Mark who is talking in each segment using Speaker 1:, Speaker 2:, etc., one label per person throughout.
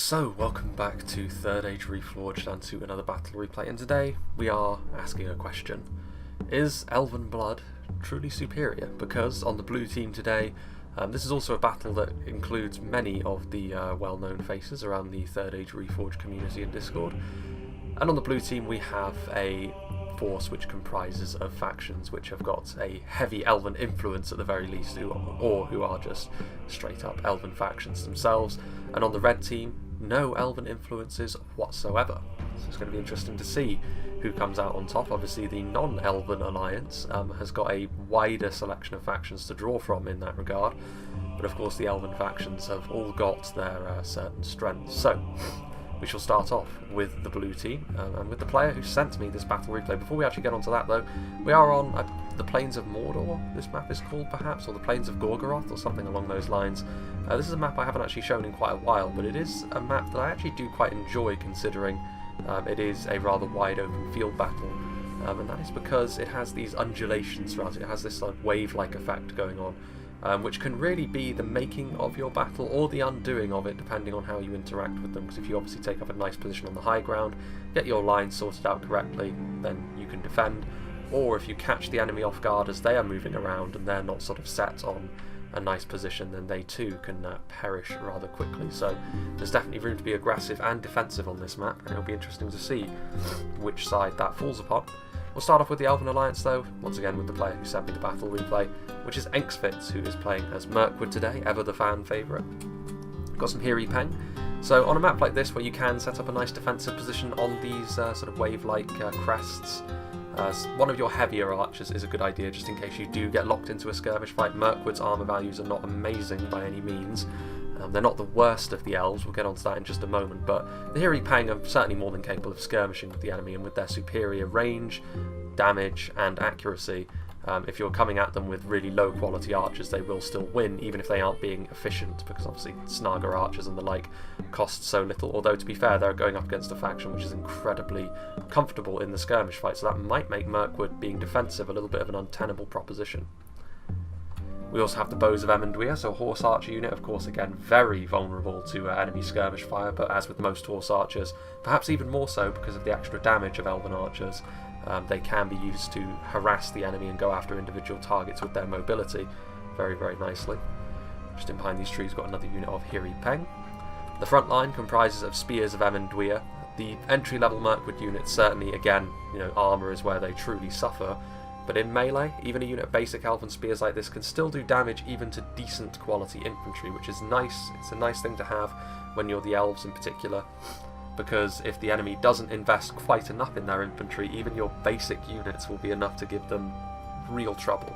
Speaker 1: So, welcome back to 3rd Age Reforged and to another battle replay, and today we are asking a question. Is Elven blood truly superior? Because on the blue team today, this is also a battle that includes many of the well-known faces around the 3rd Age Reforged community in Discord. And on the blue team we have a force which comprises of factions which have got a heavy Elven influence at the very least, or who are just straight up Elven factions themselves. And on the red team, no Elven influences whatsoever. So it's going to be interesting to see who comes out on top. Obviously the non-Elven Alliance has got a wider selection of factions to draw from in that regard, but of course the Elven factions have all got their certain strengths. So we shall start off with the blue team and with the player who sent me this battle replay. Before we actually get onto that though, we are on the Plains of Mordor, this map is called perhaps, or the Plains of GORGOROTH or something along those lines. This is a map I haven't actually shown in quite a while, but it is a map that I actually do quite enjoy, considering it is a rather wide open field battle, and that is because it has these undulations throughout it. It has this wave-like effect going on, which can really be the making of your battle or the undoing of it, depending on how you interact with them. Because if you obviously take up a nice position on the high ground, get your lines sorted out correctly, then you can defend. Or if you catch the enemy off guard as they are moving around and they're not sort of set on a nice position, then they too can perish rather quickly. So there's definitely room to be aggressive and defensive on this map, and it'll be interesting to see which side that falls upon. We'll start off with the Elven Alliance though, once again with the player who sent me the battle replay, which is Enxfitz, who is playing as Mirkwood today, ever the fan favourite. Got some Hiri Peng. So on a map like this, where you can set up a nice defensive position on these sort of wave-like crests, one of your heavier archers is a good idea, just in case you do get locked into a skirmish fight. Mirkwood's armour values are not amazing by any means. They're not the worst of the elves, we'll get onto that in just a moment, but the Hiri Peng are certainly more than capable of skirmishing with the enemy, and with their superior range, damage and accuracy, if you're coming at them with really low quality archers, they will still win, even if they aren't being efficient, because obviously Snaga archers and the like cost so little, although to be fair they're going up against a faction which is incredibly comfortable in the skirmish fight, so that might make Mirkwood being defensive a little bit of an untenable proposition. We also have the Bows of Emondwyr, so a horse archer unit, of course again very vulnerable to enemy skirmish fire, but as with most horse archers, perhaps even more so because of the extra damage of Elven archers. They can be used to harass the enemy and go after individual targets with their mobility very, very nicely. Just in behind these trees, we've got another unit of Hiri Peng. The front line comprises of Spears of Emondwyr. The entry-level Mirkwood units, certainly, again, armour is where they truly suffer. But in melee, even a unit of basic Elven Spears like this can still do damage even to decent quality infantry, which is nice. It's a nice thing to have when you're the elves in particular, because if the enemy doesn't invest quite enough in their infantry, even your basic units will be enough to give them real trouble.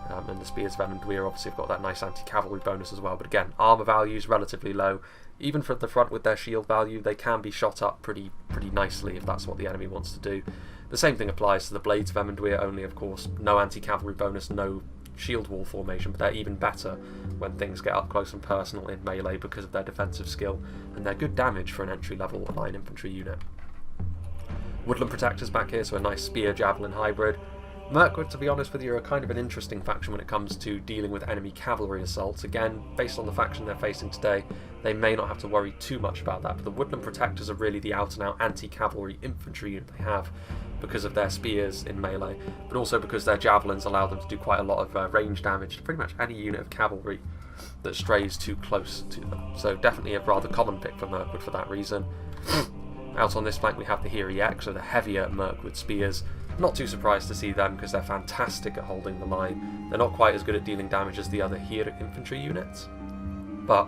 Speaker 1: And the Spears of Emondwyr obviously have got that nice anti-cavalry bonus as well, but again, armour value is relatively low. Even from the front with their shield value, they can be shot up pretty nicely if that's what the enemy wants to do. The same thing applies to the Blades of Emondwyr, only of course no anti-cavalry bonus, no shield wall formation, but they're even better when things get up close and personal in melee because of their defensive skill, and they're good damage for an entry-level line infantry unit. Woodland Protectors back here, so a nice spear-javelin hybrid. Mirkwood, to be honest with you, are kind of an interesting faction when it comes to dealing with enemy cavalry assaults. Again, based on the faction they're facing today, they may not have to worry too much about that, but the Woodland Protectors are really the out-and-out anti-cavalry infantry unit they have, because of their spears in melee, but also because their javelins allow them to do quite a lot of range damage to pretty much any unit of cavalry that strays too close to them. So definitely a rather common pick for Mirkwood for that reason. Out on this flank we have the Hiri X, so the heavier Mirkwood spears. Not too surprised to see them because they're fantastic at holding the line. They're not quite as good at dealing damage as the other Hiri infantry units, but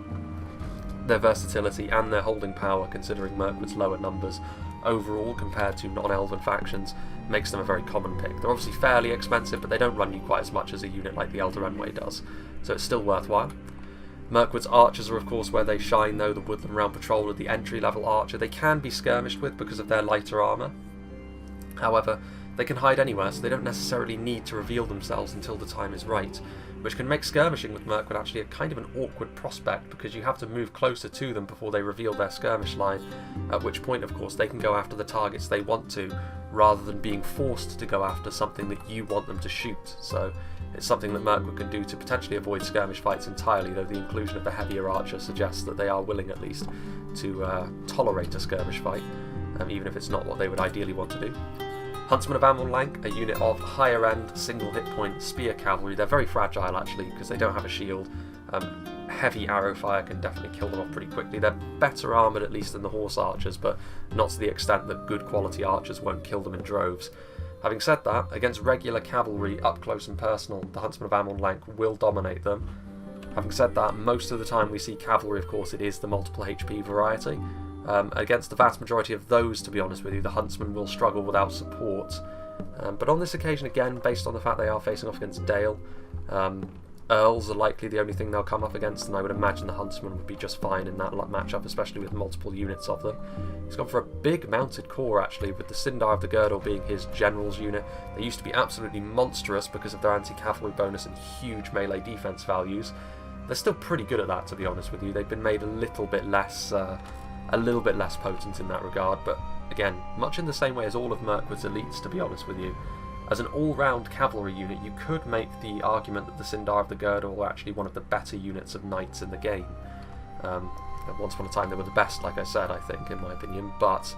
Speaker 1: their versatility and their holding power, considering Mirkwood's lower numbers overall compared to non-Elven factions, makes them a very common pick. They're obviously fairly expensive, but they don't run you quite as much as a unit like the Eldarenway does, so it's still worthwhile. Mirkwood's archers are of course where they shine though. The Woodland Realm Patroller, the entry-level archer, they can be skirmished with because of their lighter armour. However, they can hide anywhere, so they don't necessarily need to reveal themselves until the time is right, which can make skirmishing with Mirkwood actually a kind of an awkward prospect, because you have to move closer to them before they reveal their skirmish line, at which point of course they can go after the targets they want to, rather than being forced to go after something that you want them to shoot. So It's something that Mirkwood can do to potentially avoid skirmish fights entirely, though the inclusion of the heavier archer suggests that they are willing at least to tolerate a skirmish fight, even if it's not what they would ideally want to do. Huntsmen of Amellanc, a unit of higher end, single hit point spear cavalry. They're very fragile actually because they don't have a shield. Heavy arrow fire can definitely kill them off pretty quickly. They're better armoured at least than the horse archers, but not to the extent that good quality archers won't kill them in droves. Having said that, against regular cavalry up close and personal, the Huntsmen of Amellanc will dominate them. Having said that, most of the time we see cavalry, of course, it is the multiple HP variety. Against the vast majority of those, to be honest with you, the Huntsmen will struggle without support. But on this occasion, again, based on the fact they are facing off against Dale, Earls are likely the only thing they'll come up against, and I would imagine the Huntsman would be just fine in that matchup, especially with multiple units of them. He's gone for a big mounted corps actually, with the Sindar of the Girdle being his general's unit. They used to be absolutely monstrous because of their anti-cavalry bonus and huge melee defense values. They're still pretty good at that, to be honest with you. They've been made a little bit less potent in that regard, but again, much in the same way as all of Mirkwood's elites, to be honest with you. As an all-round cavalry unit, you could make the argument that the Sindar of the Girdle are actually one of the better units of knights in the game. Once upon a time they were the best, like I said, I think, in my opinion, but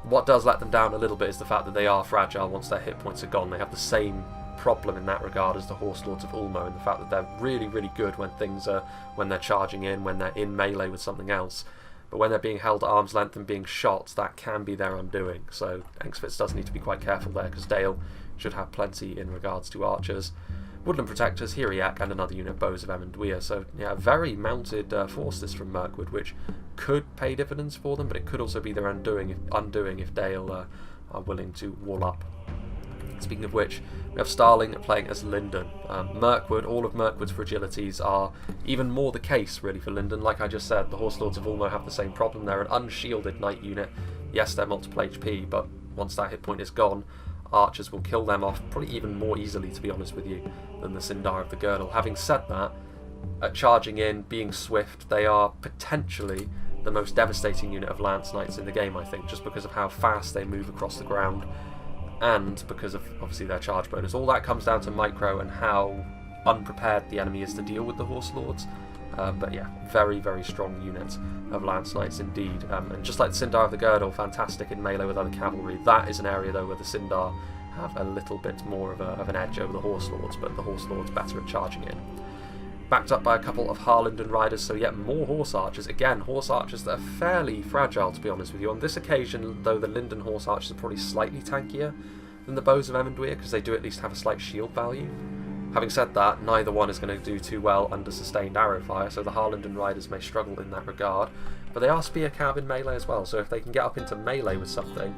Speaker 1: what does let them down a little bit is the fact that they are fragile once their hit points are gone. They have the same problem in that regard as the Horse Lords of Ulmo, in the fact that they're really, really good when they're charging in, when they're in melee with something else. But when they're being held at arm's length and being shot, that can be their undoing. So Engsfitz does need to be quite careful there, because Dale should have plenty in regards to archers. Woodland Protectors, Hiriak, and another unit of Bows of Emondwyr. So yeah, a very mounted force this from Mirkwood, which could pay dividends for them, but it could also be their undoing if Dale are willing to wall up. Speaking of which, we have Starling playing as Lindon. Mirkwood, all of Mirkwood's fragilities are even more the case, really, for Lindon. Like I just said, the Horse Lords of Ulmo have the same problem. They're an unshielded knight unit. Yes, they're multiple HP, but once that hit point is gone, archers will kill them off probably even more easily, to be honest with you, than the Sindar of the Girdle. Having said that, at charging in, being swift, they are potentially the most devastating unit of lance knights in the game, I think, just because of how fast they move across the ground, and because of obviously their charge bonus. All that comes down to micro and how unprepared the enemy is to deal with the Horse Lords. But yeah, very, very strong unit of lance knights indeed. And just like the Sindar of the Girdle, fantastic in melee with other cavalry. That is an area though where the Sindar have a little bit more of an edge over the Horse Lords, but the Horse Lords better at charging in. Backed up by a couple of Harlenden riders, so yet more horse archers. Again, horse archers that are fairly fragile, to be honest with you. On this occasion, though, the Lindon horse archers are probably slightly tankier than the Bows of Emondwyr, because they do at least have a slight shield value. Having said that, neither one is going to do too well under sustained arrow fire, so the Harlenden riders may struggle in that regard. But they are spear cav in melee as well, so if they can get up into melee with something,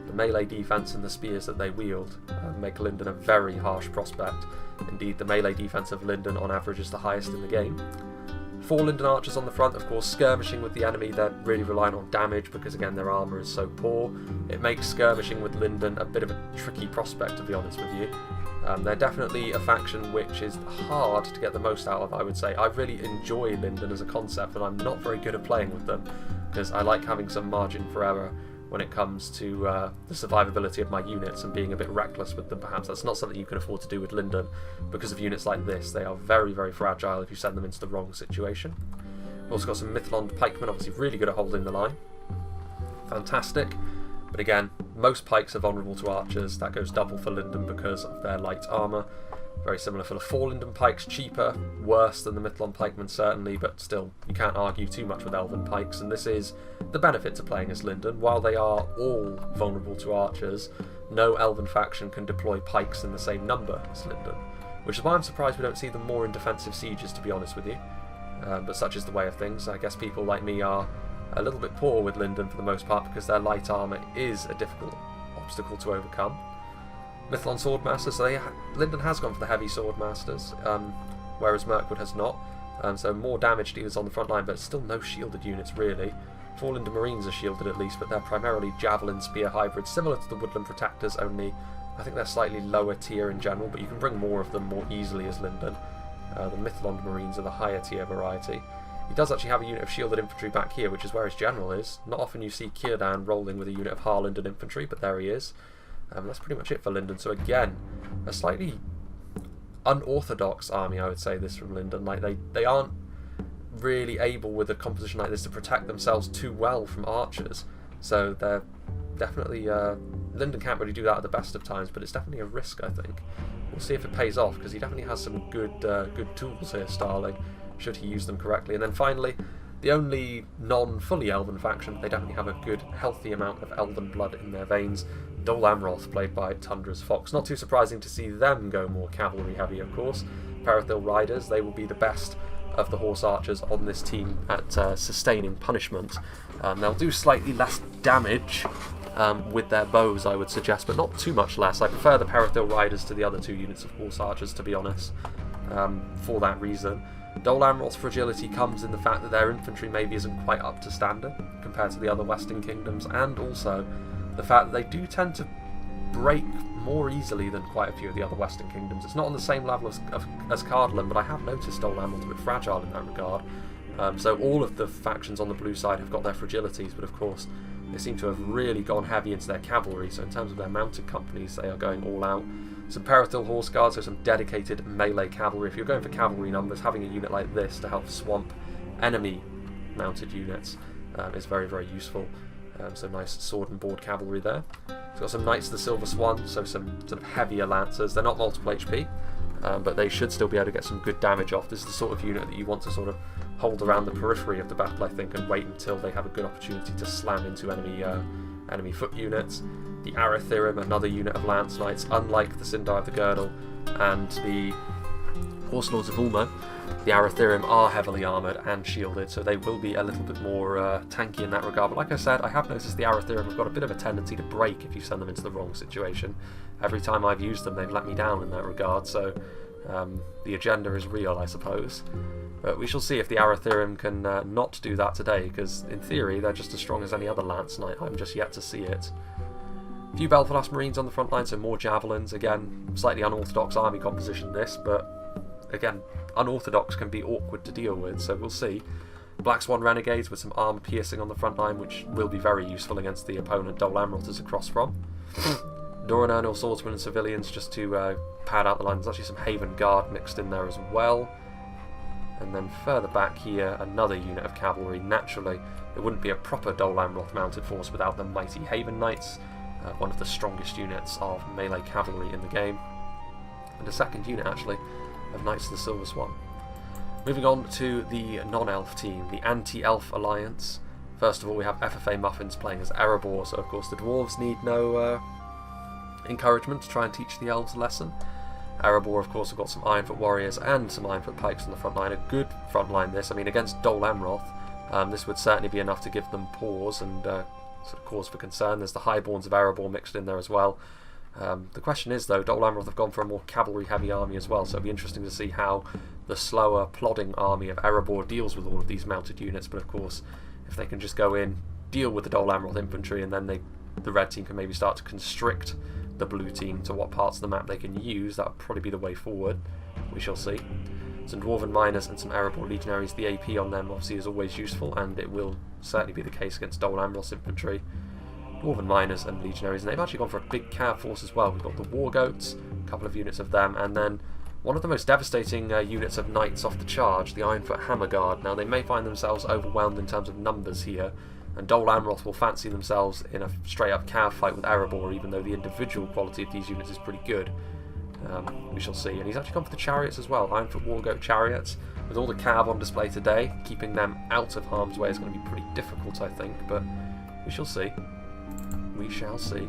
Speaker 1: the melee defense and the spears that they wield make Lindon a very harsh prospect. Indeed, the melee defense of Lindon on average is the highest in the game. 4 Lindon archers on the front, of course, skirmishing with the enemy. They're really reliant on damage because, again, their armour is so poor. It makes skirmishing with Lindon a bit of a tricky prospect, to be honest with you. They're definitely a faction which is hard to get the most out of, I would say. I really enjoy Lindon as a concept, but I'm not very good at playing with them, because I like having some margin for error when it comes to the survivability of my units and being a bit reckless with them, perhaps. That's not something you can afford to do with Lindon because of units like this. They are very, very fragile if you send them into the wrong situation. We've also got some Mithlond pikemen, obviously really good at holding the line. Fantastic. But again, most pikes are vulnerable to archers. That goes double for Lindon because of their light armour. Very similar for the 4 Lindon pikes, cheaper, worse than the Mithlond pikemen certainly, but still, you can't argue too much with Elven pikes, and this is the benefit to playing as Lindon. While they are all vulnerable to archers, no Elven faction can deploy pikes in the same number as Lindon, which is why I'm surprised we don't see them more in defensive sieges, to be honest with you. But such is the way of things. I guess people like me are a little bit poor with Lindon for the most part because their light armour is a difficult obstacle to overcome. Mithlond Swordmasters, so Lindon has gone for the heavy Swordmasters, whereas Mirkwood has not. So more damage dealers on the front line, but still no shielded units really. 4 Lindon Marines are shielded at least, but they're primarily Javelin Spear hybrids, similar to the Woodland Protectors, only I think they're slightly lower tier in general, but you can bring more of them more easily as Lindon. The Mithlond Marines are the higher tier variety. He does actually have a unit of shielded infantry back here, which is where his general is. Not often you see Círdan rolling with a unit of Harlenden infantry, but there he is. That's pretty much it for Lindon. So again, a slightly unorthodox army, I would say this from Lindon. Like, they aren't really able with a composition like this to protect themselves too well from archers. So they're definitely... Lindon can't really do that at the best of times, but it's definitely a risk, I think. We'll see if it pays off, because he definitely has some good tools here, Starling, should he use them correctly. And then finally, the only non-fully elven faction, they definitely have a good, healthy amount of elven blood in their veins. Dol Amroth, played by Tundra's Fox. Not too surprising to see them go more cavalry heavy, of course. Perithil Riders, they will be the best of the horse archers on this team at sustaining punishment. They'll do slightly less damage with their bows, I would suggest, but not too much less. I prefer the Perithil Riders to the other 2 units of horse archers, to be honest, for that reason. Dol Amroth's fragility comes in the fact that their infantry maybe isn't quite up to standard compared to the other Western Kingdoms, and also the fact that they do tend to break more easily than quite a few of the other Western Kingdoms. It's not on the same level as Cardland, but I have noticed Dol Amroth a bit fragile in that regard. So all of the factions on the blue side have got their fragilities, but of course they seem to have really gone heavy into their cavalry, so in terms of their mounted companies, they are going all out. Some Perithil Horse Guards, so some dedicated melee cavalry. If you're going for cavalry numbers, having a unit like this to help swamp enemy mounted units is very, very useful. So nice sword and board cavalry there. It's got some Knights of the Silver Swan, so some sort of heavier lancers. They're not multiple HP, but they should still be able to get some good damage off. This is the sort of unit that you want to sort of hold around the periphery of the battle, I think, and wait until they have a good opportunity to slam into enemy foot units. The Arathirim, another unit of Lance Knights, unlike the Sindar of the Girdle and the Horse Lords of Ulmo. The Arathirim are heavily armoured and shielded, so they will be a little bit more tanky in that regard. But like I said, I have noticed the Arathirim have got a bit of a tendency to break if you send them into the wrong situation. Every time I've used them, they've let me down in that regard, so the agenda is real, I suppose. But we shall see if the Arathirim can not do that today, because in theory they're just as strong as any other Lance Knight. I'm just yet to see it. A few Belfast Marines on the front line, so more javelins. Again, slightly unorthodox army composition this, but again, unorthodox can be awkward to deal with, so we'll see. Black Swan Renegades with some armour piercing on the front line, which will be very useful against the opponent Dol Amroth is across from. Doranernal Swordsmen and Civilians just to pad out the line. There's actually some Haven Guard mixed in there as well. And then further back here, another unit of cavalry. Naturally, it wouldn't be a proper Dol Amroth mounted force without the mighty Haven Knights, one of the strongest units of melee cavalry in the game. And a second unit, actually, of Knights of the Silver Swan. Moving on to the non-elf team, the Anti-Elf Alliance. First of all, we have FFA Muffins playing as Erebor, so of course the dwarves need no encouragement to try and teach the elves a lesson. Erebor, of course, have got some Ironfoot Warriors and some Ironfoot Pikes on the front line. A good front line this. I mean, against Dol Amroth, this would certainly be enough to give them pause and sort of cause for concern. There's the Highborns of Erebor mixed in there as well. The question is, though, Dol Amroth have gone for a more cavalry-heavy army as well, so it'll be interesting to see how the slower, plodding army of Erebor deals with all of these mounted units. But of course, if they can just go in, deal with the Dol Amroth infantry, and then the red team can maybe start to constrict the blue team to what parts of the map they can use, that would probably be the way forward. We shall see. Some Dwarven Miners and some Erebor Legionaries. The AP on them obviously is always useful, and it will certainly be the case against Dol Amroth's infantry. Dwarven Miners and Legionaries, and they've actually gone for a big cav force as well. We've got the War Goats, a couple of units of them, and then one of the most devastating units of Knights off the charge, the Ironfoot Hammer Guard. Now, they may find themselves overwhelmed in terms of numbers here, and Dol Amroth will fancy themselves in a straight-up cav fight with Erebor, even though the individual quality of these units is pretty good. We shall see. And he's actually gone for the chariots as well, Ironfoot Wargoat chariots. With all the cav on display today, keeping them out of harm's way is going to be pretty difficult, I think, but we shall see. We shall see.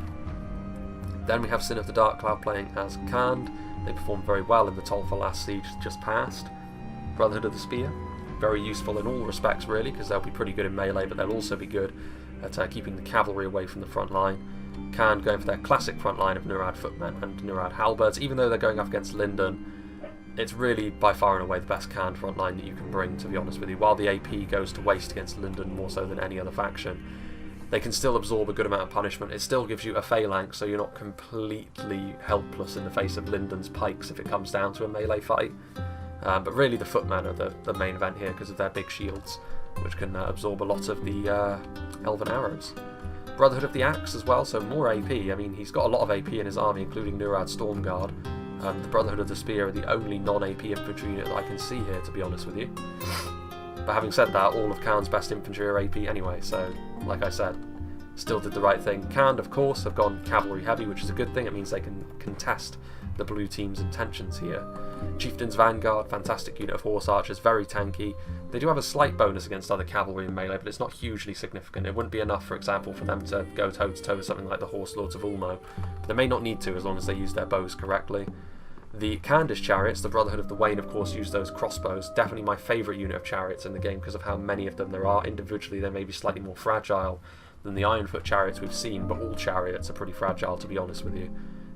Speaker 1: Then we have Sin of the Dark Cloud playing as Khand. They performed very well in the Tolfa last siege just past. Brotherhood of the Spear, very useful in all respects really, because they'll be pretty good in melee, but they'll also be good at keeping the cavalry away from the front line. Khand going for their classic front line of Nurad footmen and Nurad halberds. Even though they're going up against Lindon, it's really by far and away the best Khand front line that you can bring, to be honest with you. While the AP goes to waste against Lindon more so than any other faction, they can still absorb a good amount of punishment. It still gives you a phalanx, so you're not completely helpless in the face of Lindon's pikes if it comes down to a melee fight. But really the footmen are the main event here because of their big shields, which can absorb a lot of the elven arrows. Brotherhood of the Axe as well, so more AP. I mean, he's got a lot of AP in his army, including Nurad Stormguard. The Brotherhood of the Spear are the only non-AP infantry unit that I can see here, to be honest with you. But having said that, all of Khan's best infantry are AP anyway, so, like I said, still did the right thing. Khan, of course, have gone cavalry heavy, which is a good thing. It means they can contest the blue team's intentions here. Chieftain's Vanguard, fantastic unit of horse archers, very tanky. They do have a slight bonus against other cavalry in melee, but it's not hugely significant. It wouldn't be enough, for example, for them to go toe-to-toe with something like the Horse Lords of Ulmo. They may not need to, as long as they use their bows correctly. The Candish chariots, the Brotherhood of the Wain, of course, use those crossbows. Definitely my favourite unit of chariots in the game because of how many of them there are. Individually, they may be slightly more fragile than the Ironfoot chariots we've seen, but all chariots are pretty fragile, to be honest with you.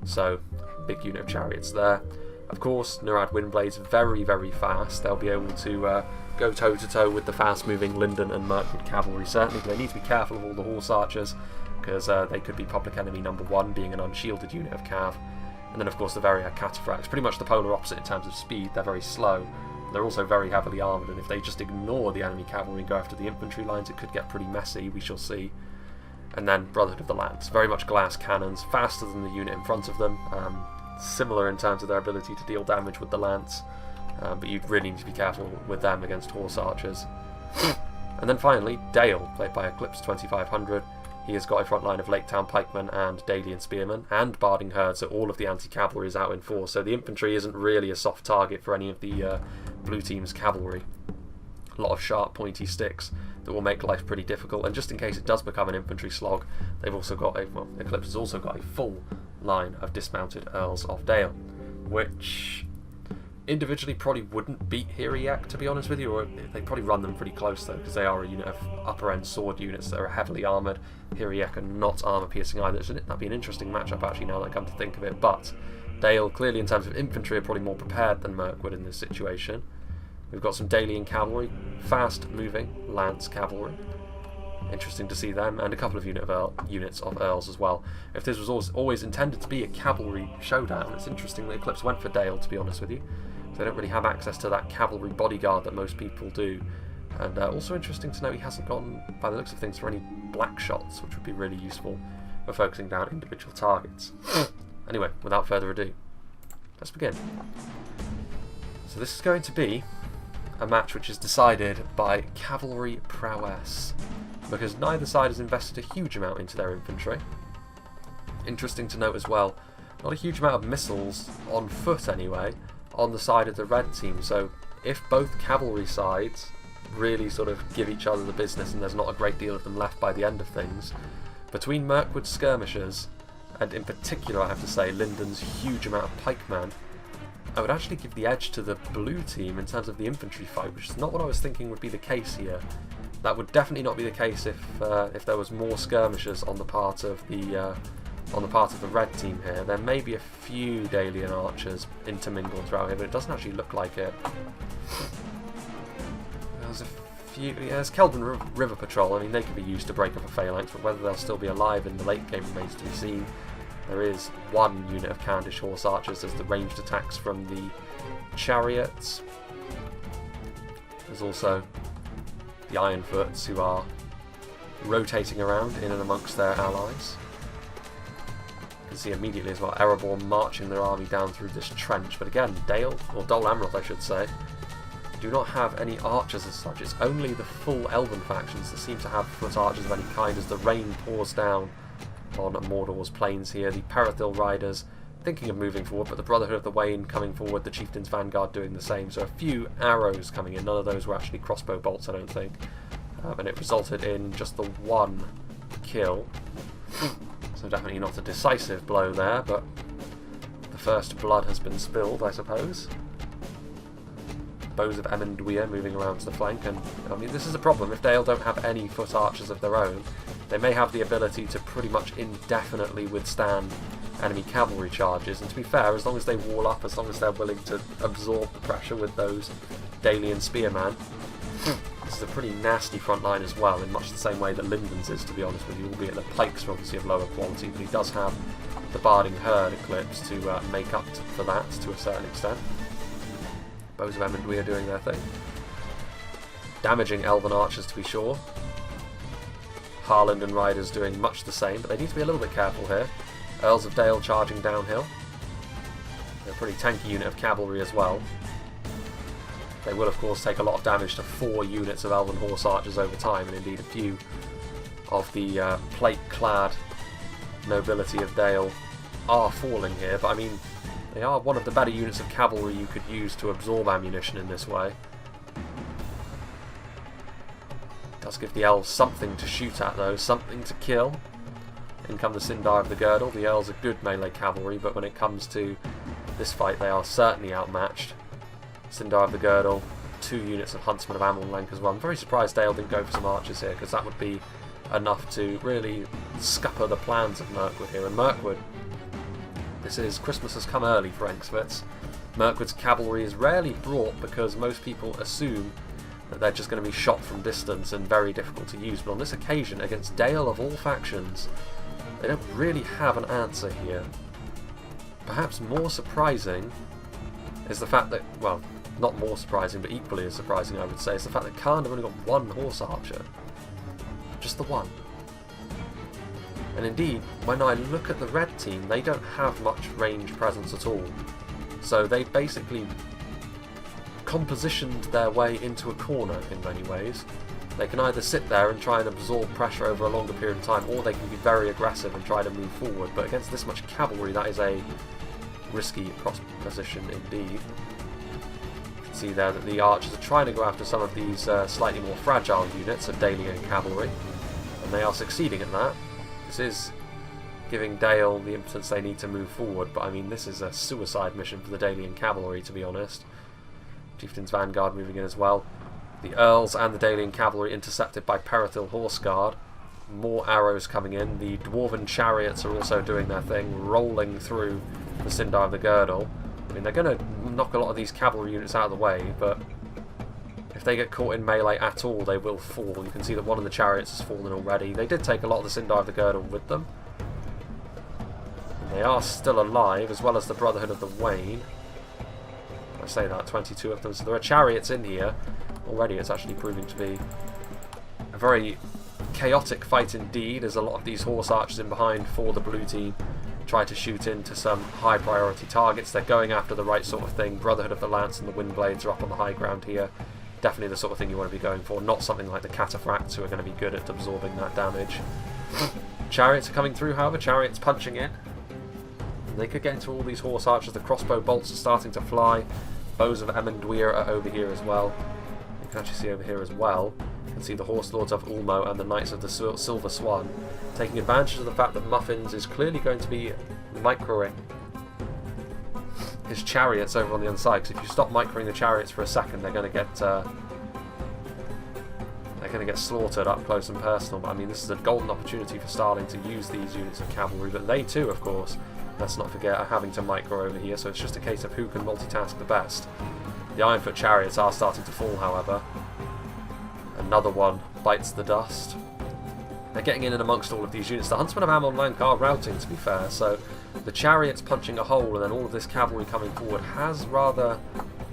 Speaker 1: So, big unit of chariots there. Of course, Nurad Windblades, very, very fast. They'll be able to go toe-to-toe with the fast-moving Lindon and Mirkwood cavalry, certainly, but they need to be careful of all the horse archers, because they could be public enemy number 1, being an unshielded unit of cav. And then, of course, the Variag Cataphracts, pretty much the polar opposite in terms of speed. They're very slow. They're also very heavily armoured, and if they just ignore the enemy cavalry and go after the infantry lines, it could get pretty messy, we shall see. And then Brotherhood of the Lance, very much glass cannons, faster than the unit in front of them, similar in terms of their ability to deal damage with the lance, but you really need to be careful with them against horse archers. And then finally, Dale, played by Eclipse 2500. He has got a front line of Lake Town pikemen and Dalian spearmen and Barding herds, so all of the anti-cavalry is out in force, so the infantry isn't really a soft target for any of the blue team's cavalry. A lot of sharp, pointy sticks that will make life pretty difficult, and just in case it does become an infantry slog, they've also got a, well, Eclipse has also got a full line of dismounted Earls of Dale, which individually probably wouldn't beat Hiriak, to be honest with you, or they probably run them pretty close though, because they are a unit of upper end sword units that are heavily armoured. Hiriak are not armour piercing either, so that'd be an interesting matchup actually now that I come to think of it, but Dale clearly in terms of infantry are probably more prepared than Mirkwood in this situation. We've got some Dalian cavalry, fast moving lance cavalry. Interesting to see them, and a couple of units of Earls as well. If this was always intended to be a cavalry showdown, it's interesting that Eclipse went for Dale, to be honest with you. They don't really have access to that cavalry bodyguard that most people do. And also interesting to note he hasn't gone, by the looks of things, for any black shots, which would be really useful for focusing down individual targets. Anyway, without further ado, let's begin. So this is going to be a match which is decided by cavalry prowess, because neither side has invested a huge amount into their infantry. Interesting to note as well, not a huge amount of missiles, on foot anyway, on the side of the red team, so if both cavalry sides really sort of give each other the business and there's not a great deal of them left by the end of things, between Mirkwood's skirmishers, and in particular I have to say Lindon's huge amount of pikemen, I would actually give the edge to the blue team in terms of the infantry fight, which is not what I was thinking would be the case here. That would definitely not be the case if there was more skirmishers on the part of the red team here. There may be a few Dalian archers intermingled throughout here, but it doesn't actually look like it. There's a few. Yeah, there's Kelvin River Patrol. I mean, they could be used to break up a phalanx, but whether they'll still be alive in the late game remains to be seen. There is one unit of Candish horse archers as the ranged attacks from the chariots. There's also the Ironfoots, who are rotating around in and amongst their allies. You can see immediately as well Erebor marching their army down through this trench, but again, Dale, or Dol Amroth I should say, do not have any archers as such. It's only the full Elven factions that seem to have foot archers of any kind as the rain pours down on Mordor's plains here. The Perithil Riders thinking of moving forward, but the Brotherhood of the Wain coming forward, the Chieftain's Vanguard doing the same, so a few arrows coming in. None of those were actually crossbow bolts, I don't think, and it resulted in just the one kill, so definitely not a decisive blow there, but the first blood has been spilled, I suppose. Bows of Emendwir moving around to the flank, and I mean this is a problem. If Dale don't have any foot archers of their own, they may have the ability to pretty much indefinitely withstand enemy cavalry charges, and to be fair, as long as they wall up, as long as they're willing to absorb the pressure with those Dalian spearmen, this is a pretty nasty front line as well, in much the same way that Lindon's is, to be honest with you, albeit the pikes are obviously of lower quality, but he does have the Barding Herd Eclipse to make up for that to a certain extent. Bows of Emendwir doing their thing. Damaging Elven archers, to be sure. Harland and Riders doing much the same, but they need to be a little bit careful here. Earls of Dale charging downhill. They're pretty tanky unit of cavalry as well. They will of course take a lot of damage to 4 units of Elven Horse Archers over time, and indeed a few of the plate-clad nobility of Dale are falling here, but I mean, they are one of the better units of cavalry you could use to absorb ammunition in this way. It does give the elves something to shoot at though, something to kill. In come the Sindar of the Girdle. The elves are good melee cavalry, but when it comes to this fight they are certainly outmatched. Sindar of the Girdle, 2 units of Huntsmen of Amallank as well. I'm very surprised Dale didn't go for some archers here, because that would be enough to really scupper the plans of Mirkwood here. And Mirkwood, this is Christmas has come early for Engsvitz. Mirkwood's cavalry is rarely brought because most people assume that they're just going to be shot from distance and very difficult to use, but on this occasion, against Dale of all factions, they don't really have an answer here. Perhaps more surprising is the fact that, well, not more surprising, but equally as surprising I would say, is the fact that Khan have only got 1 horse archer. Just the 1. And indeed, when I look at the red team, they don't have much range presence at all. So they basically compositioned their way into a corner in many ways. They can either sit there and try and absorb pressure over a longer period of time, or they can be very aggressive and try to move forward. But against this much cavalry, that is a risky proposition indeed. You can see there that the archers are trying to go after some of these slightly more fragile units of Dalian cavalry, and they are succeeding at that. This is giving Dale the impotence they need to move forward, but I mean, this is a suicide mission for the Dalian cavalry, to be honest. Chieftain's Vanguard moving in as well. The Earls and the Dalian cavalry intercepted by Perithil Horse Guard. More arrows coming in. The Dwarven chariots are also doing their thing, rolling through the Sindar of the Girdle. I mean, they're going to knock a lot of these cavalry units out of the way, but if they get caught in melee at all, they will fall. You can see that one of the chariots has fallen already. They did take a lot of the Sindar of the Girdle with them. And they are still alive, as well as the Brotherhood of the Wain. I say that, 22 of them. So there are chariots in here. Already it's actually proving to be a very chaotic fight indeed, as a lot of these horse archers in behind for the blue team try to shoot into some high priority targets. They're going after the right sort of thing. Brotherhood of the Lance and the Windblades are up on the high ground here. Definitely the sort of thing you want to be going for, not something like the Cataphracts, who are going to be good at absorbing that damage. Chariots are coming through, however, chariots punching in. They could get into all these horse archers. The crossbow bolts are starting to fly. Bows of Emendwyr are over here as well. You can actually see over here as well. You can see the Horse Lords of Ulmo and the Knights of the Silver Swan taking advantage of the fact that Muffins is clearly going to be microing his chariots over on the other side. Because if you stop microing the chariots for a second, they're going to get slaughtered up close and personal. But I mean, this is a golden opportunity for Starling to use these units of cavalry, but they too, of course, let's not forget, are having to micro over here, so it's just a case of who can multitask the best. The Ironfoot chariots are starting to fall, however. Another one bites the dust. They're getting in and amongst all of these units. The Huntsmen of Amallank are routing, to be fair, so the chariots punching a hole and then all of this cavalry coming forward has rather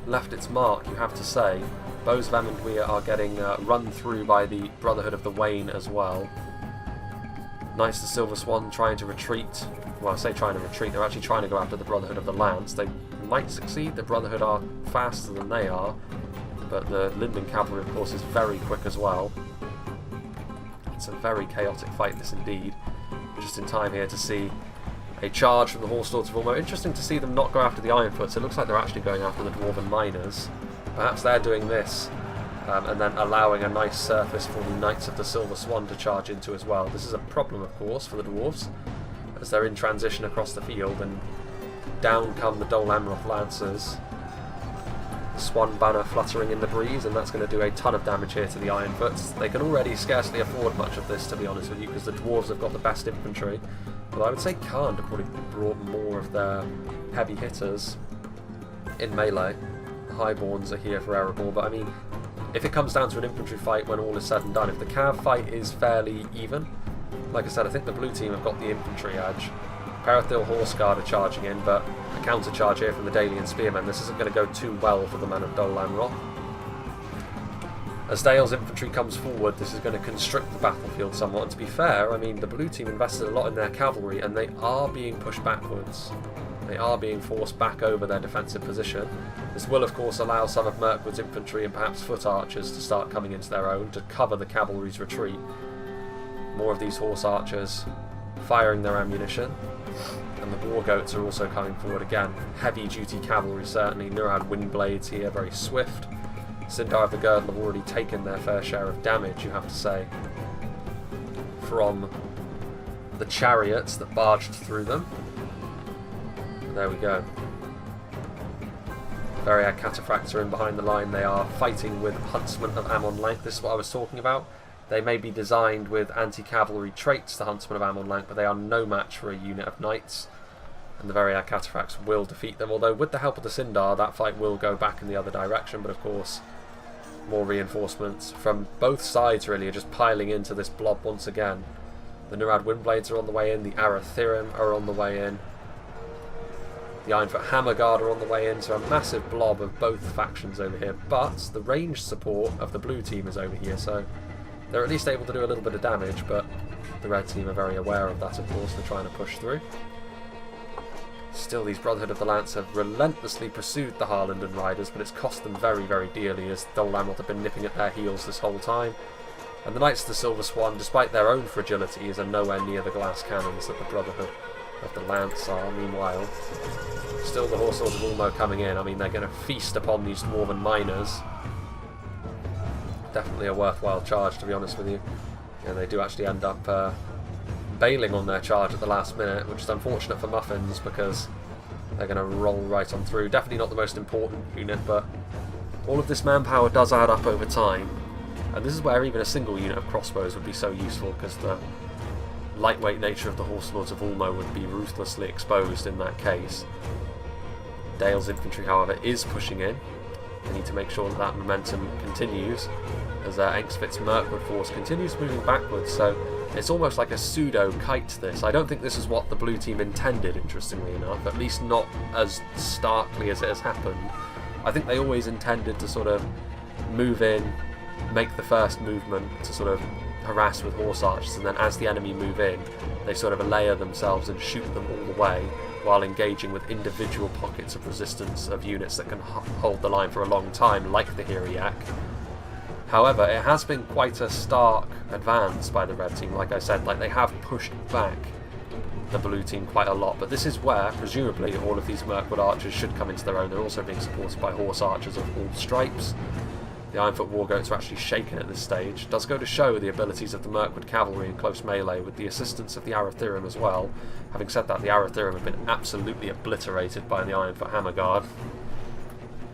Speaker 1: left its mark, you have to say. Bows of Emendwyr are getting run through by the Brotherhood of the Wain as well. Knights of the Silver Swan trying to retreat. Well, I say trying to retreat, they're actually trying to go after the Brotherhood of the Lance. They might succeed, the Brotherhood are faster than they are, but the Lindon cavalry, of course, is very quick as well. It's a very chaotic fight, this indeed. We're just in time here to see a charge from the Horse Lords of Ulmo. Interesting to see them not go after the Ironfoots. It looks like they're actually going after the Dwarven Miners. Perhaps they're doing this, and then allowing a nice surface for the Knights of the Silver Swan to charge into as well. This is a problem, of course, for the Dwarves, as they're in transition across the field, and down come the Dol Amroth Lancers. Swan banner fluttering in the breeze, and that's going to do a ton of damage here to the Ironfoots. They can already scarcely afford much of this, to be honest with you, because the Dwarves have got the best infantry. But I would say Khan have probably brought more of their heavy hitters in melee. The Highborns are here for Erebor, but I mean, if it comes down to an infantry fight when all is said and done, if the Cav fight is fairly even, like I said, I think the blue team have got the infantry edge. Perithil Horse Guard are charging in, but a counter charge here from the Dalian Spearmen. This isn't going to go too well for the men of Dol Amroth. As Dale's infantry comes forward, this is going to constrict the battlefield somewhat. And to be fair, I mean, the blue team invested a lot in their cavalry, and they are being pushed backwards. They are being forced back over their defensive position. This will of course allow some of Mirkwood's infantry and perhaps foot archers to start coming into their own to cover the cavalry's retreat. More of these horse archers firing their ammunition, and the war goats are also coming forward again. Heavy duty cavalry certainly. Nurad Windblades here, very swift. Sindar of the Girdle have already taken their fair share of damage, you have to say, from the chariots that barged through them. There we go. Variag Cataphracts are in behind the line. They are fighting with Huntsmen of Amon Lank. This is what I was talking about. They may be designed with anti-cavalry traits, the Huntsmen of Amon Lank, but they are no match for a unit of knights. And the Variag Cataphracts will defeat them, although with the help of the Sindar, that fight will go back in the other direction. But of course, more reinforcements from both sides really are just piling into this blob once again. The Nurad Windblades are on the way in, the Arathirim are on the way in. The Ironfoot Hammerguard are on the way in, so a massive blob of both factions over here. But the ranged support of the blue team is over here, so they're at least able to do a little bit of damage, but the red team are very aware of that, of course. They're trying to push through. Still, these Brotherhood of the Lance have relentlessly pursued the Harlingen Riders, but it's cost them very, very dearly, as Dol Amroth have been nipping at their heels this whole time. And the Knights of the Silver Swan, despite their own fragilities, are nowhere near the glass cannons that the Brotherhood of the Lance are. Meanwhile, still the Horse Lords of Ulmo coming in. I mean, they're going to feast upon these Dwarven miners. Definitely a worthwhile charge, to be honest with you. And they do actually end up bailing on their charge at the last minute, which is unfortunate for Muffins because they're going to roll right on through. Definitely not the most important unit, but all of this manpower does add up over time. And this is where even a single unit of crossbows would be so useful, because the lightweight nature of the Horse Lords of Ulmo would be ruthlessly exposed in that case. Dale's infantry, however, is pushing in. They need to make sure that that momentum continues as Engsfit's Mirkwood force continues moving backwards, so it's almost like a pseudo-kite this. I don't think this is what the blue team intended, interestingly enough, at least not as starkly as it has happened. I think they always intended to sort of move in, make the first movement to sort of harass with horse archers, and then as the enemy move in, they sort of layer themselves and shoot them all the way, while engaging with individual pockets of resistance of units that can hold the line for a long time, like the Hiriak. However, it has been quite a stark advance by the red team, like I said. Like, they have pushed back the blue team quite a lot, but this is where, presumably, all of these Mirkwood archers should come into their own. They're also being supported by horse archers of all stripes. The Ironfoot Wargoats are actually shaken at this stage. It does go to show the abilities of the Mirkwood cavalry in close melee, with the assistance of the Arathirim as well. Having said that, the Arathirim have been absolutely obliterated by the Ironfoot Hammerguard.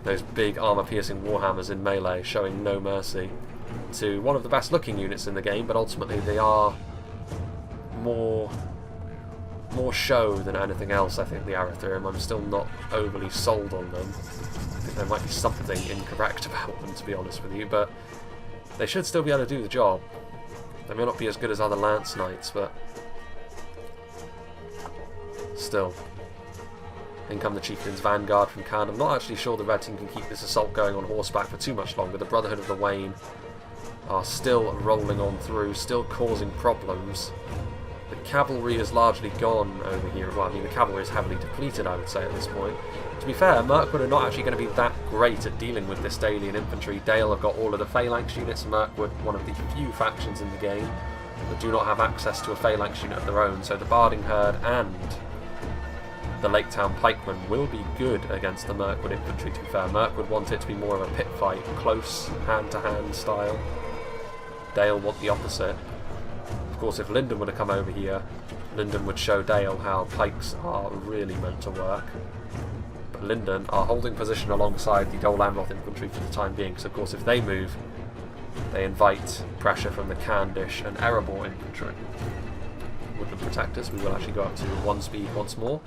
Speaker 1: Those big armour-piercing warhammers in melee showing no mercy to one of the best looking units in the game, but ultimately they are more show than anything else, I think, the Arathirim. I'm still not overly sold on them. I think there might be something incorrect about them, to be honest with you, but they should still be able to do the job. They may not be as good as other Lance Knights, but still. In come the Chieftain's Vanguard from Khan. I'm not actually sure the red team can keep this assault going on horseback for too much longer. The Brotherhood of the Wain are still rolling on through, still causing problems. The cavalry is largely gone over here. Well, I mean, the cavalry is heavily depleted, I would say, at this point. To be fair, Mirkwood are not actually going to be that great at dealing with this Dalian infantry. Dale have got all of the phalanx units. Mirkwood, one of the few factions in the game that do not have access to a phalanx unit of their own. So the Barding Herd and the Lake Town Pikemen will be good against the Mirkwood infantry, to be fair. Mirkwood want it to be more of a pit fight, close, hand-to-hand style. Dale want the opposite. Of course, if Lindon were to come over here, Lindon would show Dale how pikes are really meant to work. But Lindon are holding position alongside the Dol Amroth infantry for the time being, so of course if they move, they invite pressure from the Candish and Erebor infantry. Woodland Protectors, we will actually go up to 1 speed once more.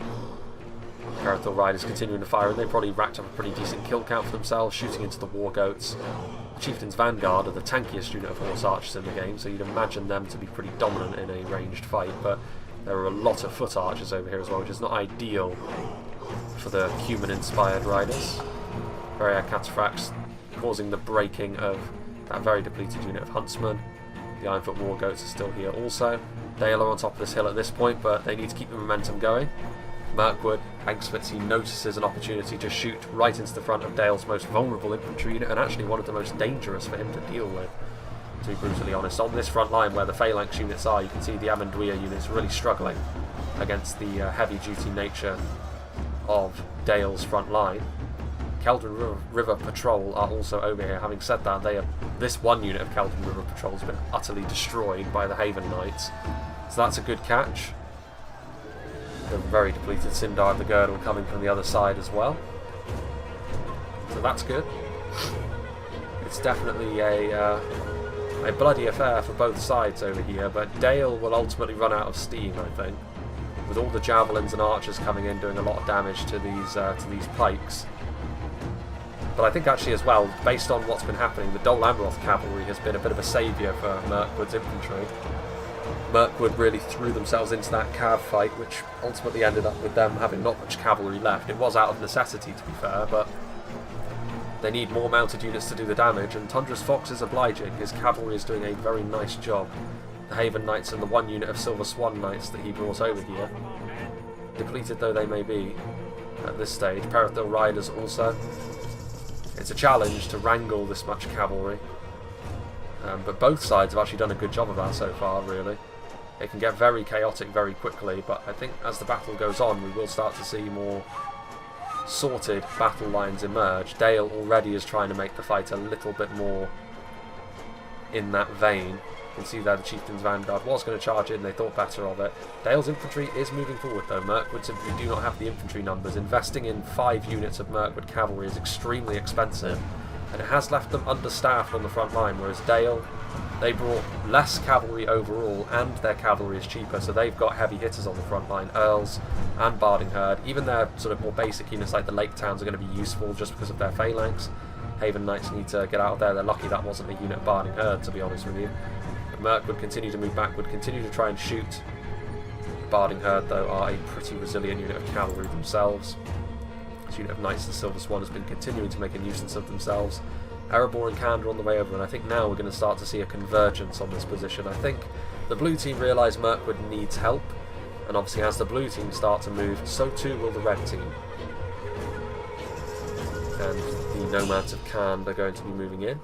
Speaker 1: Carithor Riders continuing to fire, and they probably racked up a pretty decent kill count for themselves, shooting into the War Goats. The Chieftain's Vanguard are the tankiest unit of horse archers in the game, so you'd imagine them to be pretty dominant in a ranged fight, but there are a lot of foot archers over here as well, which is not ideal for the human-inspired riders. Variag Cataphracts causing the breaking of that very depleted unit of Huntsmen. The Ironfoot War Goats are still here also. Dale are on top of this hill at this point, but they need to keep the momentum going. Mirkwood, Angsfitz, he notices an opportunity to shoot right into the front of Dale's most vulnerable infantry unit, and actually one of the most dangerous for him to deal with, to be brutally honest. On this front line where the phalanx units are, you can see the Amenduia units really struggling against the heavy-duty nature of Dale's front line. Keldon River Patrol are also over here. Having said that, this one unit of Keldon River Patrol has been utterly destroyed by the Haven Knights, so that's a good catch. The very depleted Sindar of the Girdle coming from the other side as well, so that's good. It's definitely a bloody affair for both sides over here, but Dale will ultimately run out of steam, I think, with all the javelins and archers coming in doing a lot of damage to these pikes. But I think actually as well, based on what's been happening, the Dol Amroth cavalry has been a bit of a saviour for Mirkwood's infantry. Mirkwood really threw themselves into that cav fight, which ultimately ended up with them having not much cavalry left. It was out of necessity, to be fair, but they need more mounted units to do the damage, and Tundra's Fox is obliging. His cavalry is doing a very nice job. The Haven Knights and the one unit of Silver Swan Knights that he brought over here, depleted though they may be at this stage. Perithil Riders also. It's a challenge to wrangle this much cavalry, but both sides have actually done a good job of that so far, really. It can get very chaotic very quickly, but I think as the battle goes on we will start to see more sorted battle lines emerge. Dale already is trying to make the fight a little bit more in that vein. You can see there the Chieftain's Vanguard was going to charge in, they thought better of it. Dale's infantry is moving forward though. Mirkwood simply do not have the infantry numbers. Investing in 5 units of Mirkwood cavalry is extremely expensive, and it has left them understaffed on the front line, whereas Dale, they brought less cavalry overall and their cavalry is cheaper, so they've got heavy hitters on the front line. Earls and Barding Herd, even their sort of more basic units like the Lake Towns are going to be useful just because of their phalanx. Haven Knights need to get out of there. They're lucky that wasn't a unit of Barding Herd, to be honest with you. Mirkwood continue to move backward, continue to try and shoot. Barding Herd, though, are a pretty resilient unit of cavalry themselves. This unit of Knights of the Silver Swan has been continuing to make a nuisance of themselves. Erebor and Kand are on the way over, and I think now we're going to start to see a convergence on this position. I think the blue team realise Mirkwood needs help, and obviously as the blue team start to move, so too will the red team. And the Nomads of Kand are going to be moving in.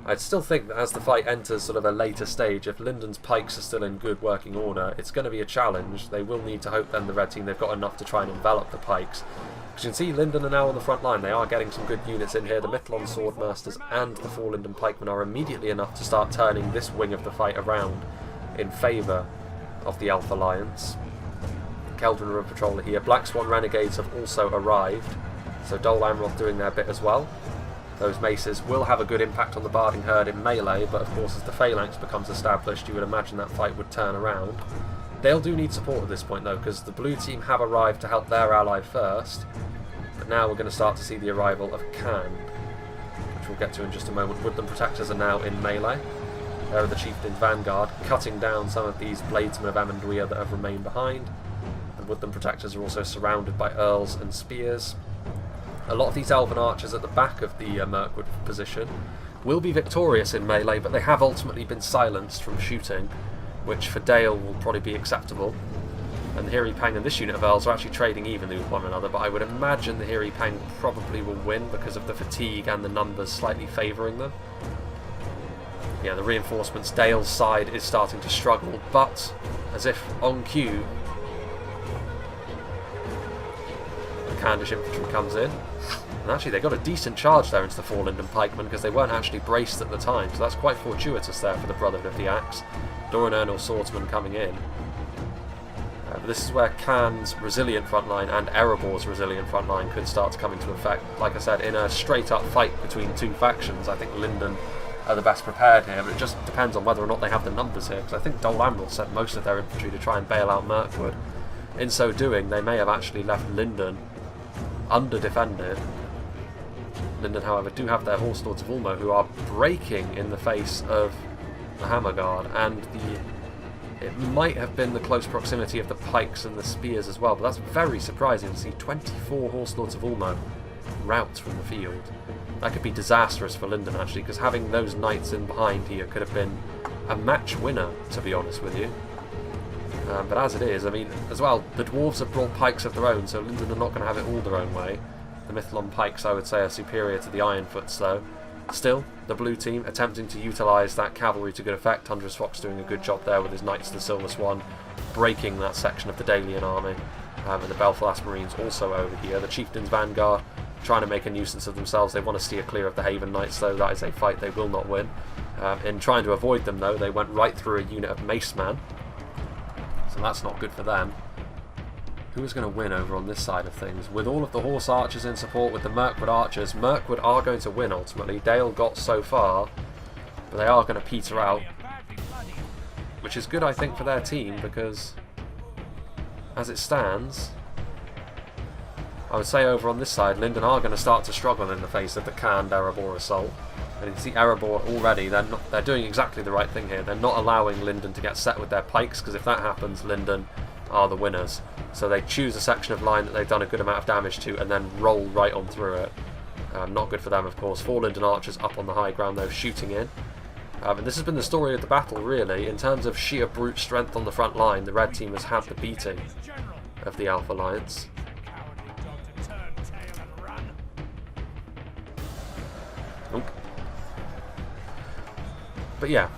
Speaker 1: I'd still think that as the fight enters sort of a later stage, if Lindon's pikes are still in good working order, it's going to be a challenge. They will need to hope then the red team, they've got enough to try and envelop the pikes. Because you can see Lindon are now on the front line, they are getting some good units in here. The Mithlon Swordmasters and the 4 Lindon pikemen are immediately enough to start turning this wing of the fight around in favour of the Elf Alliance. Keldon River Patrol are here. Black Swan Renegades have also arrived, so Dol Amroth doing their bit as well. Those maces will have a good impact on the Barding Herd in melee, but of course as the phalanx becomes established you would imagine that fight would turn around. They'll do need support at this point though, because the blue team have arrived to help their ally first, but now we're going to start to see the arrival of Kand, which we'll get to in just a moment. Woodland Protectors are now in melee. There are the Chieftain's Vanguard, cutting down some of these Bladesmen of Amenduia that have remained behind. The Woodland Protectors are also surrounded by Earls and Spears. A lot of these Elven Archers at the back of the Mirkwood position will be victorious in melee, but they have ultimately been silenced from shooting, which for Dale will probably be acceptable. And the Hiri Pang and this unit of Earls are actually trading evenly with one another, but I would imagine the Hiri Pang probably will win because of the fatigue and the numbers slightly favouring them. Yeah, the reinforcements, Dale's side is starting to struggle, but as if on cue, the Candish infantry comes in. And actually they got a decent charge there into the 4 Lindon pikemen because they weren't actually braced at the time, so that's quite fortuitous there for the Brotherhood of the Axe. Doran Ernal swordsman coming in. But this is where Kand's resilient frontline and Erebor's resilient frontline could start to come into effect. Like I said, in a straight up fight between 2 factions, I think Lindon are the best prepared here, but it just depends on whether or not they have the numbers here, because I think Dol Amroth sent most of their infantry to try and bail out Mirkwood. In so doing, they may have actually left Lindon under-defended. Lindon, however, do have their Horse Lords of Ulmo, who are breaking in the face of the Hammer Guard, and it might have been the close proximity of the pikes and the spears as well, but that's very surprising to see 24 Horse Lords of Ulmo rout from the field. That could be disastrous for Lindon, actually, because having those knights in behind here could have been a match winner, to be honest with you. But as it is, I mean, as well, the dwarves have brought pikes of their own, so Lindon are not going to have it all their own way. The Mithlon pikes, I would say, are superior to the Ironfoots, though. Still, the blue team attempting to utilise that cavalry to good effect. Thunderous Fox doing a good job there with his Knights of the Silver Swan, breaking that section of the Dalian army. And the Belfast Marines also over here. The Chieftain's Vanguard trying to make a nuisance of themselves. They want to steer clear of the Haven Knights, though. That is a fight they will not win. In trying to avoid them, though, they went right through a unit of Macemen. So that's not good for them. Who is going to win over on this side of things? With all of the Horse Archers in support with the Mirkwood Archers, Mirkwood are going to win ultimately. Dale got so far, but they are going to peter out. Which is good, I think, for their team, because as it stands, I would say over on this side, Lindon are going to start to struggle in the face of the canned Erebor assault. And you can see Erebor already, they're doing exactly the right thing here. They're not allowing Lindon to get set with their pikes, because if that happens, Lindon are the winners. So they choose a section of line that they've done a good amount of damage to and then roll right on through it. Not good for them, of course. 4 Lindon archers up on the high ground, though, shooting in. And this has been the story of the battle, really. In terms of sheer brute strength on the front line, the red team has had the beating of the Alpha Alliance. Oop. But yeah,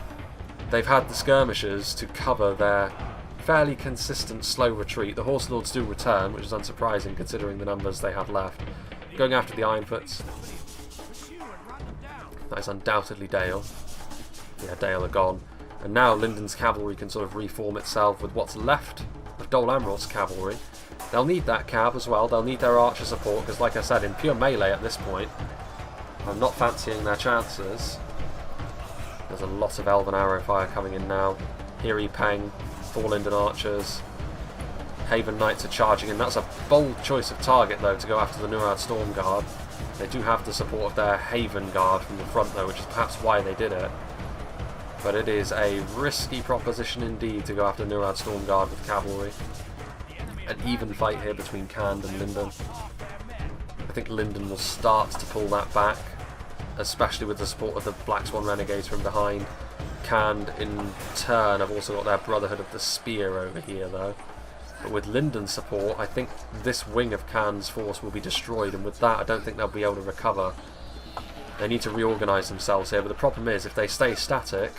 Speaker 1: they've had the skirmishers to cover their fairly consistent slow retreat. The Horse Lords do return, which is unsurprising considering the numbers they have left. Going after the Ironfoots. That is undoubtedly Dale. Yeah, Dale are gone. And now Lindon's cavalry can sort of reform itself with what's left of Dol Amroth's cavalry. They'll need that cav as well. They'll need their archer support, because like I said, in pure melee at this point, I'm not fancying their chances. There's a lot of Elven arrow fire coming in now. Hiri Peng, 4 Lindon archers. Haven Knights are charging in. That's a bold choice of target, though, to go after the Nurad Storm Guard. They do have the support of their Haven Guard from the front, though, which is perhaps why they did it. But it is a risky proposition indeed to go after Nurad Storm Guard with cavalry. An even fight here between Cand and Lindon. I think Lindon will start to pull that back, especially with the support of the Black Swan Renegades from behind. Cand, in turn, have also got their Brotherhood of the Spear over here, though. But with Lindon's support, I think this wing of Cand's force will be destroyed, and with that, I don't think they'll be able to recover. They need to reorganise themselves here, but the problem is, if they stay static,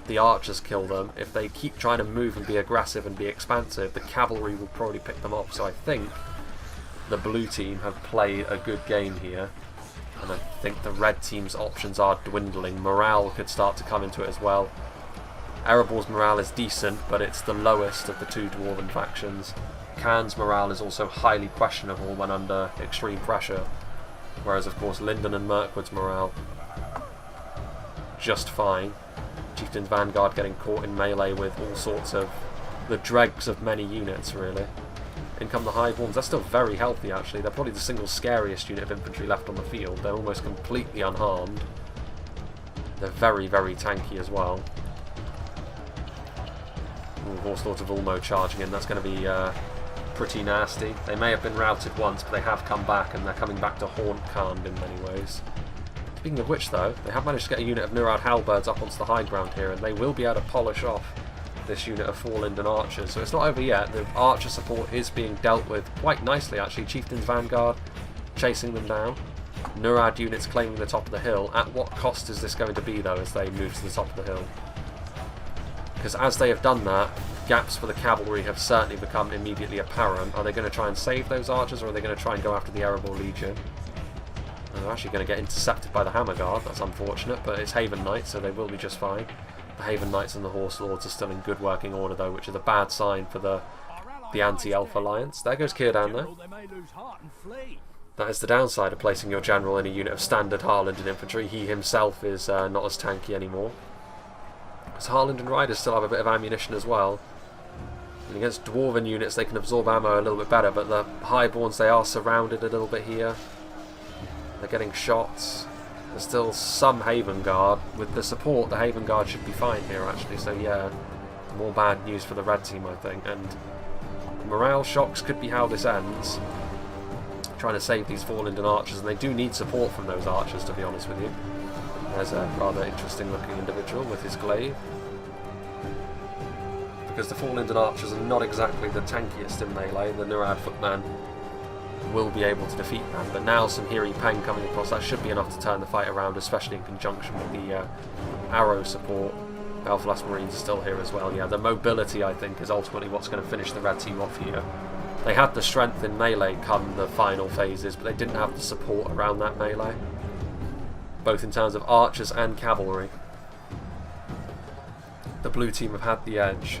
Speaker 1: the archers kill them. If they keep trying to move and be aggressive and be expansive, the cavalry will probably pick them off. So I think the blue team have played a good game here. And I think the red team's options are dwindling. Morale could start to come into it as well. Erebor's morale is decent, but it's the lowest of the 2 dwarven factions. Cand's morale is also highly questionable when under extreme pressure. Whereas, of course, Lindon and Mirkwood's morale, just fine. Chieftain's Vanguard getting caught in melee with all sorts of the dregs of many units, really. In come the Highborns. They're still very healthy, actually. They're probably the single scariest unit of infantry left on the field. They're almost completely unharmed. They're very, very tanky as well. Ooh, Horse Lords of Ulmo charging in. That's going to be pretty nasty. They may have been routed once, but they have come back, and they're coming back to haunt Khand in many ways. Speaking of which, though, they have managed to get a unit of Nurad Halberds up onto the high ground here, and they will be able to polish off this unit of 4 Lindon archers. So it's not over yet. The archer support is being dealt with quite nicely, actually. Chieftain's Vanguard chasing them down. Nurad units claiming the top of the hill. At what cost is this going to be, though, as they move to the top of the hill? Because as they have done that, gaps for the cavalry have certainly become immediately apparent. Are they going to try and save those archers, or are they going to try and go after the Erebor Legion? They're actually going to get intercepted by the Hammer Guard. That's unfortunate, but it's Haven Knights, so they will be just fine. The Haven Knights and the Horse Lords are still in good working order, though, which is a bad sign for the anti-Elf Alliance. There goes Círdan, though. That is the downside of placing your general in a unit of standard Harlingen infantry. He himself is not as tanky anymore. Because Harlingen Riders still have a bit of ammunition as well. And against Dwarven units, they can absorb ammo a little bit better, but the Highborns, they are surrounded a little bit here. They're getting shots. There's still some Haven Guard. With the support, the Haven Guard should be fine here, actually. So, yeah, more bad news for the red team, I think. And morale shocks could be how this ends. Trying to save these 4 Lindon archers, and they do need support from those archers, to be honest with you. There's a rather interesting looking individual with his glaive. because the 4 Lindon archers are not exactly the tankiest in melee. The Nurad footman will be able to defeat them, but now some Hiri Peng coming across, that should be enough to turn the fight around, especially in conjunction with the arrow support. Belfast Marines are still here as well. Yeah, the mobility, I think, is ultimately what's going to finish the red team off here. They had the strength in melee come the final phases, but they didn't have the support around that melee, both in terms of archers and cavalry. The blue team have had the edge.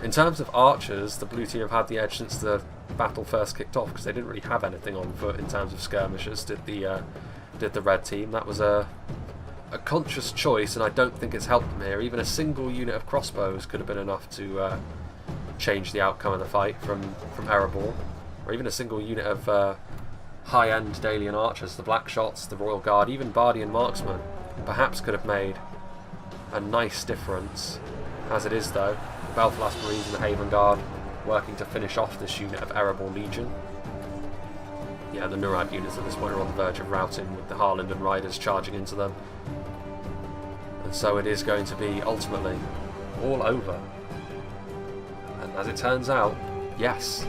Speaker 1: In terms of archers, the blue team have had the edge since the battle first kicked off, because they didn't really have anything on foot in terms of skirmishers, did the red team. That was a conscious choice, and I don't think it's helped them here. Even a single unit of crossbows could have been enough to change the outcome of the fight from Erebor, or even a single unit of high-end Dalian archers, the Black Shots, the Royal Guard, even Bardian Marksmen, perhaps could have made a nice difference. As it is, though, the Belfast Marines and the Haven Guard working to finish off this unit of Erebor Legion. Yeah, the Nurad units at this point are on the verge of routing, with the Harlindon Riders charging into them. And so it is going to be, ultimately, all over. And as it turns out, yes,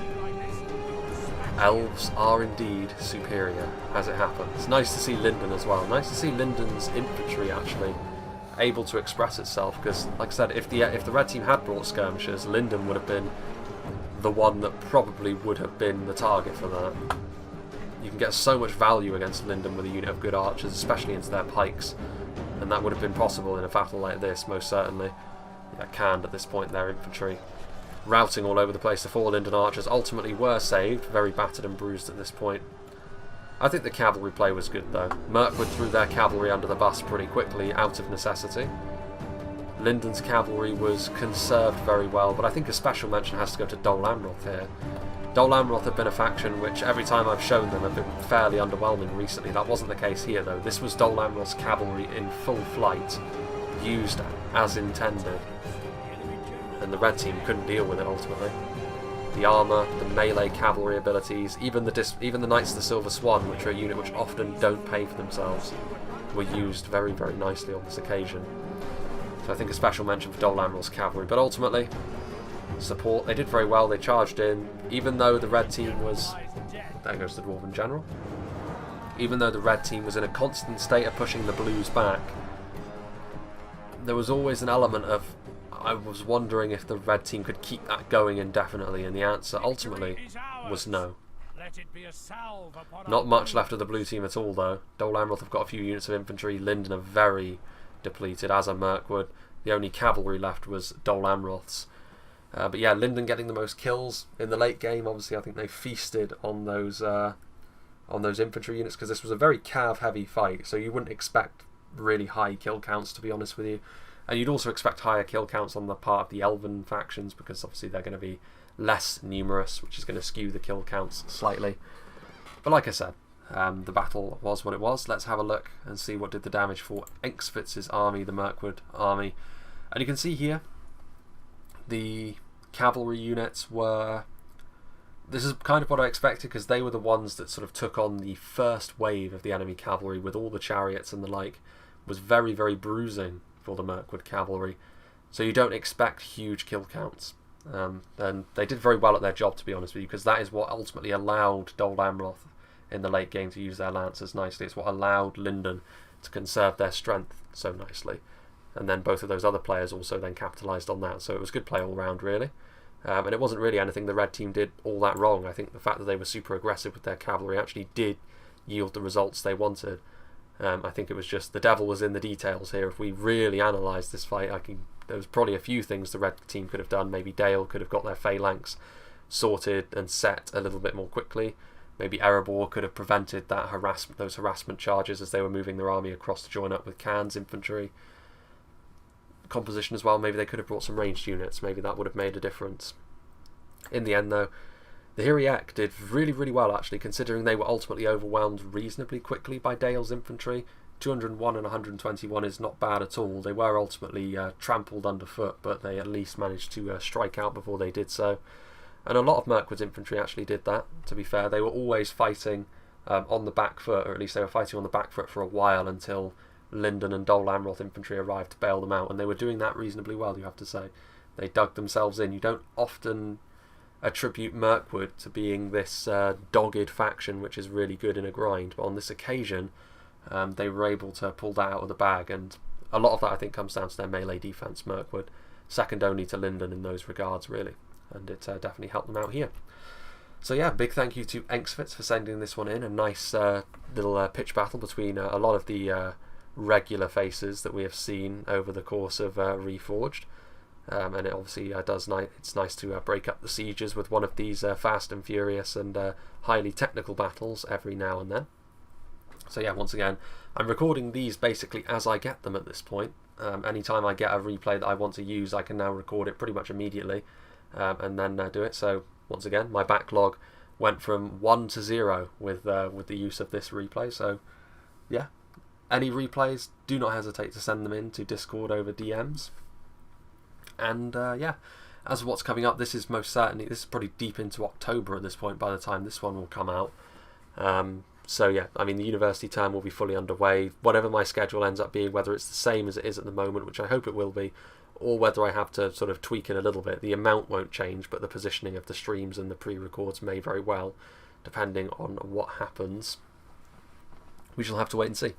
Speaker 1: elves are indeed superior, as it happens. Nice to see Lindon as well. Nice to see Lindon's infantry actually able to express itself, because, like I said, if the red team had brought skirmishers, Lindon would have been the one that probably would have been the target for that. You can get so much value against Lindon with a unit of good archers, especially into their pikes, and that would have been possible in a battle like this, most certainly. Yeah, canned at this point, their infantry routing all over the place. The 4 Lindon archers ultimately were saved, very battered and bruised at this point. I think the cavalry play was good, though. Mirkwood threw their cavalry under the bus pretty quickly, out of necessity. Lindon's cavalry was conserved very well, but I think a special mention has to go to Dol Amroth here. Dol Amroth have been a faction which, every time I've shown them, have been fairly underwhelming recently. That wasn't the case here, though. This was Dol Amroth's cavalry in full flight, used as intended. And the red team couldn't deal with it, ultimately. The armour, the melee cavalry abilities, even the Knights of the Silver Swan, which are a unit which often don't pay for themselves, were used very, very nicely on this occasion. So I think a special mention for Dol Amroth's cavalry, but ultimately, support, they did very well, they charged in, even though the red team was, there goes the Dwarven General, even though the red team was in a constant state of pushing the blues back, there was always an element of, I was wondering if the red team could keep that going indefinitely, and the answer ultimately was no. Not much left of the blue team at all, though. Dol Amroth have got a few units of infantry, Lindon are very depleted, as are Mirkwood. The only cavalry left was Dol Amroth's. But yeah, Lindon getting the most kills in the late game. Obviously, I think they feasted on those infantry units, because this was a very cav-heavy fight, so you wouldn't expect really high kill counts, to be honest with you. And you'd also expect higher kill counts on the part of the Elven factions, because obviously they're going to be less numerous, which is going to skew the kill counts slightly. But like I said, the battle was what it was. Let's have a look and see what did the damage for Engsfitz's army, the Mirkwood army. And you can see here, the cavalry units were... This is kind of what I expected, because they were the ones that sort of took on the first wave of the enemy cavalry with all the chariots and the like. Was very, very bruising for the Mirkwood cavalry. So you don't expect huge kill counts. And they did very well at their job, to be honest with you, because that is what ultimately allowed Dol Amroth in the late game to use their lancers nicely. It's what allowed Lindon to conserve their strength so nicely. And then both of those other players also then capitalised on that. So it was good play all round, really. And it wasn't really anything the red team did all that wrong. I think the fact that they were super aggressive with their cavalry actually did yield the results they wanted. I think it was just the devil was in the details here. If we really analyse this fight, there was probably a few things the red team could have done. Maybe Dale could have got their phalanx sorted and set a little bit more quickly. Maybe Erebor could have prevented those harassment charges as they were moving their army across to join up with Khan's infantry. Composition as well, maybe they could have brought some ranged units. Maybe that would have made a difference. In the end, though, the Hiriek did really, really well, actually, considering they were ultimately overwhelmed reasonably quickly by Dale's infantry. 201 and 121 is not bad at all. They were ultimately trampled underfoot, but they at least managed to strike out before they did so. And a lot of Mirkwood's infantry actually did that, to be fair. They were always fighting on the back foot, or at least they were fighting on the back foot for a while until Lindon and Dol Amroth infantry arrived to bail them out, and they were doing that reasonably well, you have to say. they dug themselves in. You don't often attribute Mirkwood to being this dogged faction which is really good in a grind, but on this occasion they were able to pull that out of the bag, and a lot of that I think comes down to their melee defense. Mirkwood, second only to Lindon in those regards really, and it definitely helped them out here. So yeah, big thank you to Enxfitz for sending this one in. A nice little pitch battle between a lot of the regular faces that we have seen over the course of Reforged. And it obviously it's nice to break up the sieges with one of these fast and furious and highly technical battles every now and then. So yeah, once again, I'm recording these basically as I get them at this point. Anytime I get a replay that I want to use, I can now record it pretty much immediately and then do it. So once again, my backlog went from 1 to 0 with the use of this replay. So yeah, any replays, do not hesitate to send them in to Discord over DMs. And yeah, as for what's coming up, this is probably deep into October at this point by the time this one will come out. So yeah, I mean, the university term will be fully underway. Whatever my schedule ends up being, whether it's the same as it is at the moment, which I hope it will be, or whether I have to sort of tweak it a little bit. The amount won't change, but the positioning of the streams and the pre-records may very well, depending on what happens. We shall have to wait and see.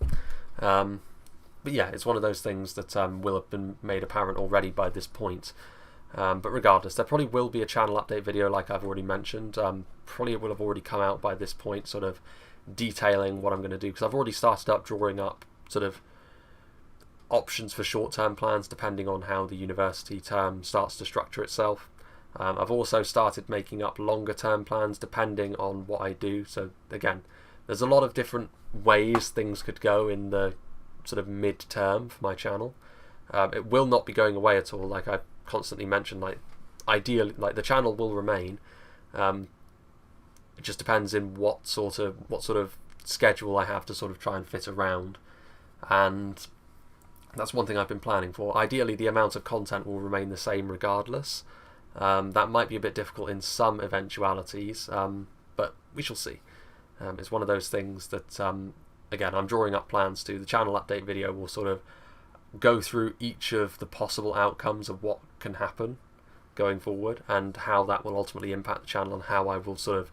Speaker 1: But yeah, it's one of those things that will have been made apparent already by this point. But regardless, there probably will be a channel update video like I've already mentioned. Probably it will have already come out by this point, sort of detailing what I'm going to do, because I've already started up drawing up sort of options for short-term plans depending on how the university term starts to structure itself. I've also started making up longer-term plans depending on what I do. So again, there's a lot of different ways things could go in the sort of mid-term for my channel. It will not be going away at all, like I constantly mention. Like ideally, like the channel will remain. It just depends in what sort of schedule I have to sort of try and fit around, and that's one thing I've been planning for. Ideally, the amount of content will remain the same regardless. That might be a bit difficult in some eventualities, but we shall see. It's one of those things that, again, I'm drawing up plans to. The channel update video will sort of go through each of the possible outcomes of what can happen going forward and how that will ultimately impact the channel and how I will sort of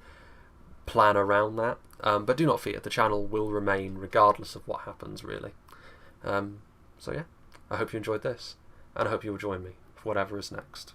Speaker 1: plan around that. But do not fear, the channel will remain regardless of what happens, really. So yeah, I hope you enjoyed this, and I hope you will join me for whatever is next.